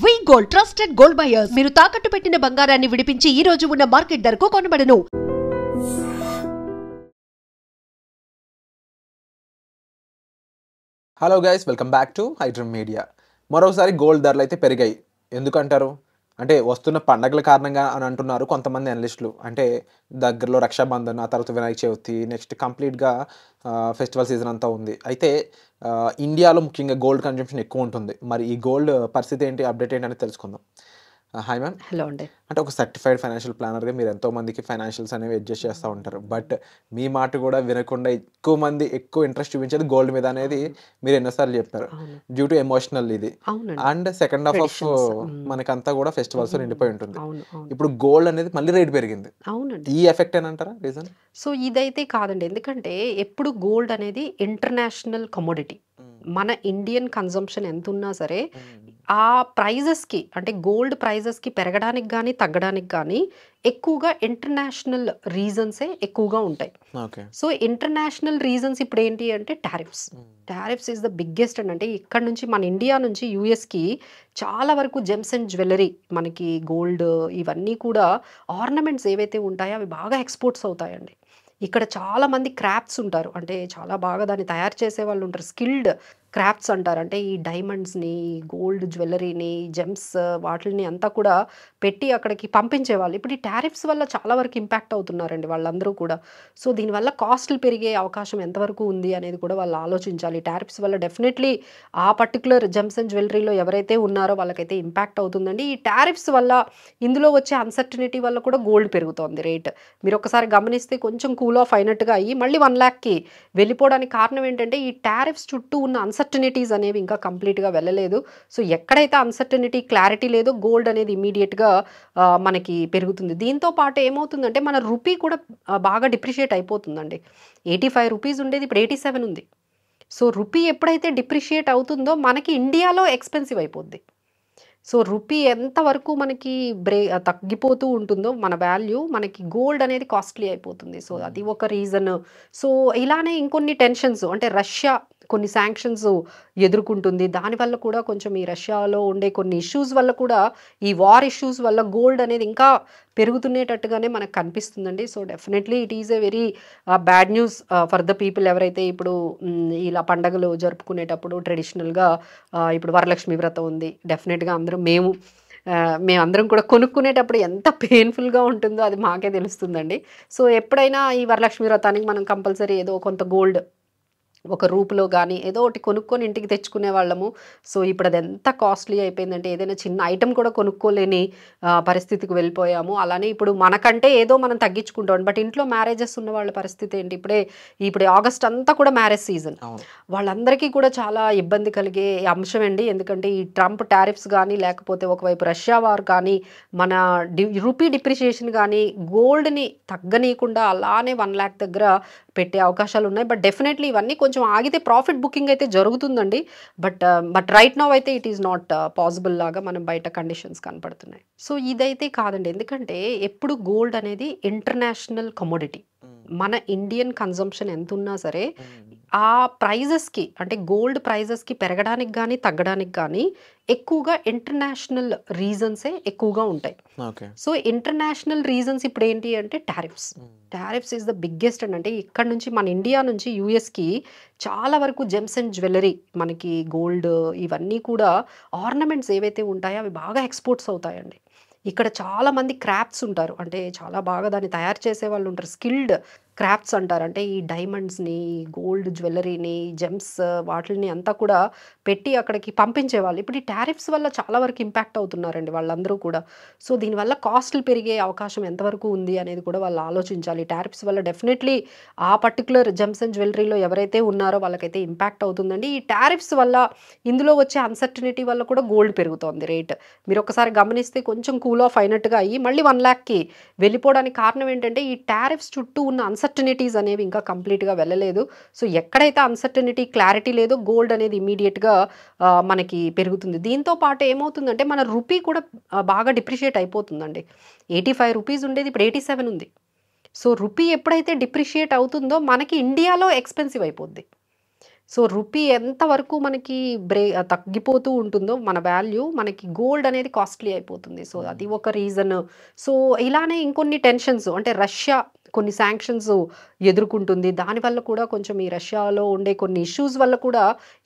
వి gold trusted gold buyers మీరు తాకట్టు పెట్టిన బంగారాన్ని విడిపించి ఈ రోజు ఉన్న మార్కెట్ ధరకు కొనబడను. Hello guys, welcome back to హైడ్రమ్ మీడియా. మరోసారి గోల్డ్ ధరలు అయితే పెరిగాయి. ఎందుకంటారు అంటే వస్తున్న పండగల కారణంగా అని అంటున్నారు కొంతమంది అనలిస్టులు. అంటే దగ్గరలో రక్షాబంధన్, ఆ తర్వాత వినాయక చవితి, నెక్స్ట్ కంప్లీట్గా ఫెస్టివల్ సీజన్ అంతా ఉంది. అయితే ఇండియాలో ముఖ్యంగా గోల్డ్ కన్జంప్షన్ ఎక్కువ ఉంటుంది. మరి ఈ గోల్డ్ పరిస్థితి ఏంటి, అప్డేట్ ఏంటి అని తెలుసుకుందాం. Hi ma'am. హలో అండి. అంటే ఒక సర్టిఫైడ్ ఫైనాన్షియల్ ప్లానర్గా మీరు ఎంతోమందికి ఫైనాన్షియల్స్ అనేవి అడ్జస్ట్ చేస్తూ ఉంటారు. బట్ మీ మాట కూడా వినకుండా ఎక్కువ మంది ఎక్కువ ఇంట్రెస్ట్ చూపించేది గోల్డ్ మీద అనేది మీరు ఎన్నోసార్లు చెప్పారు. డ్యూ టు ఎమోషనల్ ఇది. అండ్ సెకండ్ హాఫ్ ఆఫ్ మనకంతా కూడా ఫెస్టివల్స్ నిండిపోయి ఉంటుంది. ఇప్పుడు గోల్డ్ అనేది మళ్ళీ రేట్ పెరిగింది. అవునండి. ఈ ఎఫెక్ట్ ఏనంటారా రీజన్? సో ఇదైతే కాదండి, ఎందుకంటే ఎప్పుడు గోల్డ్ అనేది ఇంటర్నేషనల్ కమోడిటీ. మన ఇండియన్ కన్జంప్షన్ ఎంత ఉన్నా సరే ఆ ప్రైజెస్కి, అంటే గోల్డ్ ప్రైజెస్కి పెరగడానికి కానీ తగ్గడానికి కానీ ఎక్కువగా ఇంటర్నేషనల్ రీజన్సే ఎక్కువగా ఉంటాయి. సో ఇంటర్నేషనల్ రీజన్స్ ఇప్పుడు ఏంటి అంటే టారిఫ్స్ ఈజ్ ద బిగ్గెస్ట్ అండి. అంటే ఇక్కడ నుంచి మన ఇండియా నుంచి యూఎస్కి చాలా వరకు జెమ్స్ అండ్ జ్యువెలరీ, మనకి గోల్డ్ ఇవన్నీ కూడా ఆర్నమెంట్స్ ఏవైతే ఉంటాయో అవి బాగా ఎక్స్పోర్ట్స్ అవుతాయండి. ఇక్కడ చాలామంది క్రాఫ్ట్స్ ఉంటారు, అంటే చాలా బాగా దాన్ని తయారు చేసే వాళ్ళు ఉంటారు, స్కిల్డ్ క్రాఫ్ట్స్ అంటారు. అంటే ఈ డైమండ్స్ని, గోల్డ్ జ్యువెలరీని, జెమ్స్ వాటిని అంతా కూడా పెట్టి అక్కడికి పంపించేవాళ్ళు. ఇప్పుడు ఈ టారిఫ్స్ వల్ల చాలా వరకు ఇంపాక్ట్ అవుతున్నారండి వాళ్ళందరూ కూడా. సో దీనివల్ల కాస్ట్లు పెరిగే అవకాశం ఎంతవరకు ఉంది అనేది కూడా వాళ్ళు ఆలోచించాలి. టారిఫ్స్ వల్ల డెఫినెట్లీ ఆ పర్టికులర్ జెమ్స్ అండ్ జ్యువెలరీలో ఎవరైతే ఉన్నారో వాళ్ళకైతే ఇంపాక్ట్ అవుతుందండి. ఈ టారిఫ్స్ వల్ల ఇందులో వచ్చే అన్సర్టనిటీ వల్ల కూడా గోల్డ్ పెరుగుతోంది రేట్. మీరు ఒకసారి గమనిస్తే కొంచెం కూల్ ఆఫ్ అయినట్టుగా అయ్యి మళ్ళీ 1 lakh వెళ్ళిపోవడానికి కారణం ఏంటంటే ఈ టారిఫ్స్ చుట్టూ ఉన్న అన్సర్టనిటీస్ అనేవి ఇంకా కంప్లీట్గా వెళ్ళలేదు. సో ఎక్కడైతే అన్సర్టనిటీ, క్లారిటీ లేదో గోల్డ్ అనేది ఇమీడియట్గా మనకి పెరుగుతుంది. దీంతో పాటు ఏమవుతుందంటే మన రూపీ కూడా బాగా డిప్రిషియేట్ అయిపోతుందండి. 85 రూపీస్ ఉండేది ఇప్పుడు 87 ఉంది. సో రూపీ ఎప్పుడైతే డిప్రిషియేట్ అవుతుందో మనకి ఇండియాలో ఎక్స్పెన్సివ్ అయిపోద్ది. సో రూపీ ఎంతవరకు మనకి తగ్గిపోతూ ఉంటుందో మన వాల్యూ, మనకి గోల్డ్ అనేది కాస్ట్లీ అయిపోతుంది. సో అది ఒక రీజన్. సో ఇలానే ఇంకొన్ని టెన్షన్స్, అంటే రష్యా కొన్ని శాంక్షన్స్ ఎదుర్కొంటుంది. దానివల్ల కూడా కొంచెం ఈ రష్యాలో ఉండే కొన్ని ఇష్యూస్ వల్ల కూడా, ఈ వార్ ఇష్యూస్ వల్ల గోల్డ్ అనేది ఇంకా పెరుగుతునేటట్టుగానే మనకు కనిపిస్తుందండి. So definitely it is a very bad news for the people ఎవరైతే ఇప్పుడు ఇలా పండగలు జరుపుకునేటప్పుడు ట్రెడిషనల్గా ఇప్పుడు వరలక్ష్మి వ్రతం ఉంది. డెఫినెట్గా మేమందరం కూడా కొనుక్కునేటప్పుడు ఎంత పెయిన్ఫుల్గా ఉంటుందో అది మాకే తెలుస్తుందండి. సో ఎప్పుడైనా ఈ వరలక్ష్మి వ్రతానికి మనం కంపల్సరీ ఏదో కొంత గోల్డ్ ఒక రూపులో కానీ ఏదో ఒకటి కొనుక్కొని ఇంటికి తెచ్చుకునే వాళ్ళము. సో ఇప్పుడు అది ఎంత కాస్ట్లీ అయిపోయిందంటే ఏదైనా చిన్న ఐటెం కూడా కొనుక్కోలేని పరిస్థితికి వెళ్ళిపోయాము. అలానే ఇప్పుడు మనకంటే ఏదో మనం తగ్గించుకుంటాం. బట్ ఇంట్లో మ్యారేజెస్ ఉన్న వాళ్ళ పరిస్థితి ఏంటి, ఇప్పుడు ఆగస్ట్ అంతా కూడా మ్యారేజ్ సీజన్. వాళ్ళందరికీ కూడా చాలా ఇబ్బంది కలిగే అంశం అండి. ఎందుకంటే ఈ ట్రంప్ టారిఫ్స్ కానీ, లేకపోతే ఒకవైపు రష్యా వార్ కానీ, మన రూపీ డిప్రిషియేషన్ కానీ గోల్డ్ని తగ్గనీయకుండా అలానే 1 lakh దగ్గర పెట్టే అవకాశాలు ఉన్నాయి. బట్ డెఫినెట్లీ ఇవన్నీ కొంచెం ఆగితే ప్రాఫిట్ బుకింగ్ అయితే జరుగుతుందండి. బట్ రైట్ నౌ అయితే ఇట్ ఈస్ నాట్ పాసిబుల్ లాగా మనం బయట కండిషన్స్ కనపడుతున్నాయి. సో ఇదైతే కాదండి, ఎందుకంటే ఎప్పుడు గోల్డ్ అనేది ఇంటర్నేషనల్ కమోడిటీ. మన ఇండియన్ కన్జంప్షన్ ఎంత ఉన్నా సరే ఆ ప్రైజెస్కి, అంటే గోల్డ్ ప్రైజెస్కి పెరగడానికి కానీ తగ్గడానికి కానీ ఎక్కువగా ఇంటర్నేషనల్ రీజన్సే ఎక్కువగా ఉంటాయి. సో ఇంటర్నేషనల్ రీజన్స్ ఇప్పుడు ఏంటి అంటే టారిఫ్స్ ఈజ్ ద బిగ్గెస్ట్ అండి. అంటే ఇక్కడ నుంచి మన ఇండియా నుంచి యూఎస్కి చాలా వరకు జెమ్స్ అండ్ జ్యువెలరీ, మనకి గోల్డ్ ఇవన్నీ కూడా ఆర్నమెంట్స్ ఏవైతే ఉంటాయో అవి బాగా ఎక్స్పోర్ట్స్ అవుతాయండి. ఇక్కడ చాలామంది క్రాఫ్ట్స్ ఉంటారు, అంటే చాలా బాగా దాన్ని తయారు చేసే వాళ్ళు ఉంటారు, స్కిల్డ్ క్రాఫ్ట్స్ అంటారు. అంటే ఈ డైమండ్స్ని, గోల్డ్ జ్యువెలరీని, జెమ్స్ వాటిని అంతా కూడా పెట్టి అక్కడికి పంపించేవాళ్ళు. ఇప్పుడు ఈ టారిఫ్స్ వల్ల చాలా వరకు ఇంపాక్ట్ అవుతున్నారండి వాళ్ళందరూ కూడా. సో దీనివల్ల కాస్ట్లు పెరిగే అవకాశం ఎంతవరకు ఉంది అనేది కూడా వాళ్ళు ఆలోచించాలి. టారిఫ్స్ వల్ల డెఫినెట్లీ ఆ పర్టికులర్ జెమ్స్ అండ్ జ్యువెలరీలో ఎవరైతే ఉన్నారో వాళ్ళకైతే ఇంపాక్ట్ అవుతుందండి. ఈ టారిఫ్స్ వల్ల ఇందులో వచ్చే అన్సర్టనిటీ వల్ల కూడా గోల్డ్ పెరుగుతోంది రేట్. మీరు ఒకసారి గమనిస్తే కొంచెం కూల్ ఆఫ్ అయినట్టుగా అయ్యి మళ్ళీ 1 lakh వెళ్ళిపోవడానికి కారణం ఏంటంటే ఈ టారిఫ్స్ చుట్టూ ఉన్న అన్సర్టనిటీస్ అనేవి ఇంకా కంప్లీట్గా వెళ్ళలేదు. సో ఎక్కడైతే అన్సర్టనిటీ, క్లారిటీ లేదో గోల్డ్ అనేది ఇమీడియట్గా మనకి పెరుగుతుంది. దీంతో పాటు ఏమవుతుందంటే మన రూపీ కూడా బాగా డిప్రిషియేట్ అయిపోతుందండి. 85 రూపీస్ ఉండేది ఇప్పుడు 87 ఉంది. సో రూపీ ఎప్పుడైతే డిప్రిషియేట్ అవుతుందో మనకి ఇండియాలో ఎక్స్పెన్సివ్ అయిపోద్ది. సో రూపీ ఎంతవరకు మనకి తగ్గిపోతూ ఉంటుందో మన వాల్యూ, మనకి గోల్డ్ అనేది కాస్ట్లీ అయిపోతుంది. సో అది ఒక రీజన్. సో ఇలానే ఇంకొన్ని టెన్షన్స్, అంటే రష్యా కొన్ని శాంక్షన్స్ ఎదుర్కొంటుంది. దానివల్ల కూడా కొంచెం ఈ రష్యాలో ఉండే కొన్ని ఇష్యూస్ వల్ల కూడా,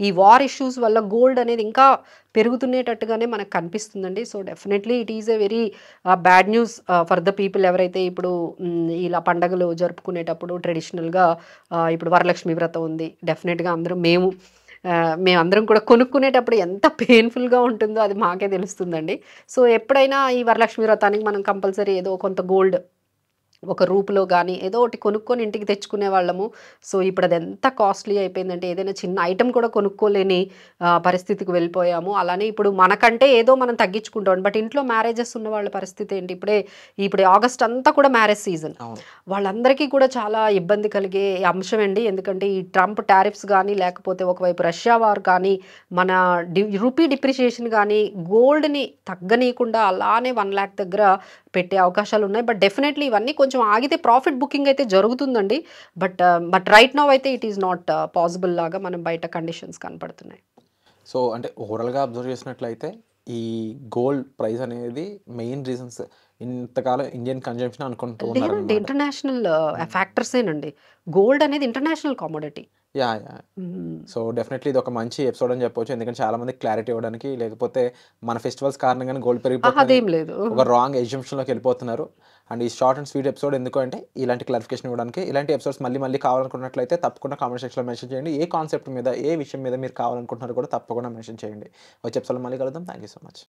ఈ వార్ ఇష్యూస్ వల్ల గోల్డ్ అనేది ఇంకా పెరుగుతునేటట్టుగానే మనకు కనిపిస్తుందండి. So definitely it is a very bad news for the people ఎవరైతే ఇప్పుడు ఇలా పండగలు జరుపుకునేటప్పుడు ట్రెడిషనల్గా ఇప్పుడు వరలక్ష్మి వ్రతం ఉంది. డెఫినెట్గా మేమందరం కూడా కొనుక్కునేటప్పుడు ఎంత పెయిన్ఫుల్గా ఉంటుందో అది మాకే తెలుస్తుందండి. సో ఎప్పుడైనా ఈ వరలక్ష్మి వ్రతానికి మనం కంపల్సరీ ఏదో కొంత గోల్డ్ ఒక రూపులో కానీ ఏదో ఒకటి కొనుక్కొని ఇంటికి తెచ్చుకునే వాళ్ళము. సో ఇప్పుడు అది ఎంత కాస్ట్లీ అయిపోయిందంటే ఏదైనా చిన్న ఐటెం కూడా కొనుక్కోలేని పరిస్థితికి వెళ్ళిపోయాము. అలానే ఇప్పుడు మనకంటే ఏదో మనం తగ్గించుకుంటాం. బట్ ఇంట్లో మ్యారేజెస్ ఉన్న వాళ్ళ పరిస్థితి ఏంటి? ఇప్పుడు ఆగస్ట్ అంతా కూడా మ్యారేజ్ సీజన్. వాళ్ళందరికీ కూడా చాలా ఇబ్బంది కలిగే అంశం అండి. ఎందుకంటే ఈ ట్రంప్ టారిఫ్స్ కానీ, లేకపోతే ఒకవైపు రష్యా వార్ కానీ, మన రూపీ డిప్రిషియేషన్ కానీ గోల్డ్ని తగ్గనీయకుండా అలానే 1 lakh దగ్గర పెట్టే అవకాశాలు ఉన్నాయి. బట్ డెఫినెట్లీ ఇవన్నీ కొంచెం ఆగితే ప్రాఫిట్ బుకింగ్ అయితే జరుగుతుందండి. బట్ రైట్ నౌ అయితే ఇట్ ఈస్ నాట్ పాసిబుల్ లాగా మనం బయట కండిషన్స్ కనపడుతున్నాయి. సో అంటే ఓవరాల్గా అబ్జర్వ్ చేసినట్లయితే ఈ గోల్డ్ ప్రైస్ అనేది మెయిన్ రీజన్స్ ఇంతకాలం ఇండియన్ కన్జంప్షన్ అనుకుంటూ లేదండి, ఉన్నారు. ఇంటర్నేషనల్ ఫ్యాక్టర్సేనండి. గోల్డ్ అనేది international commodity. Yeah so definitely ఇది ఒక మంచి ఎపిసోడ్ అని చెప్పొచ్చు. ఎందుకంటే చాలా మంది క్లారిటీ ఇవ్వడానికి, లేకపోతే మన ఫెస్టివల్స్ కారణంగానే గోల్డ్ పెరిగిపోతుంది అదేం లేదు. ఒక రాంగ్ ఎగ్జంప్షన్లోకి వెళ్ళిపోతున్నారు. అండ్ ఈ షార్ట్ అండ్ స్వీట్ ఎపిసోడ్ ఎందుకు అంటే ఇలాంటి క్లారిఫికేషన్ ఇవ్వడానికి. ఇలాంటి ఎపిసోడ్స్ మళ్ళీ కావాలనుకున్నట్లయితే తప్పకుండా కామెంట్ సెక్షన్లో మెన్షన్ చేయండి. ఏ కాన్సెప్ట్ మీద, ఏ విషయం మీద మీరు కావాలనుకుంటున్నారో కూడా తప్పకుండా మెన్షన్ చేయండి. వచ్చే ఎపిసోడ్లో మళ్ళీ కలుద్దాం. Thank you so much.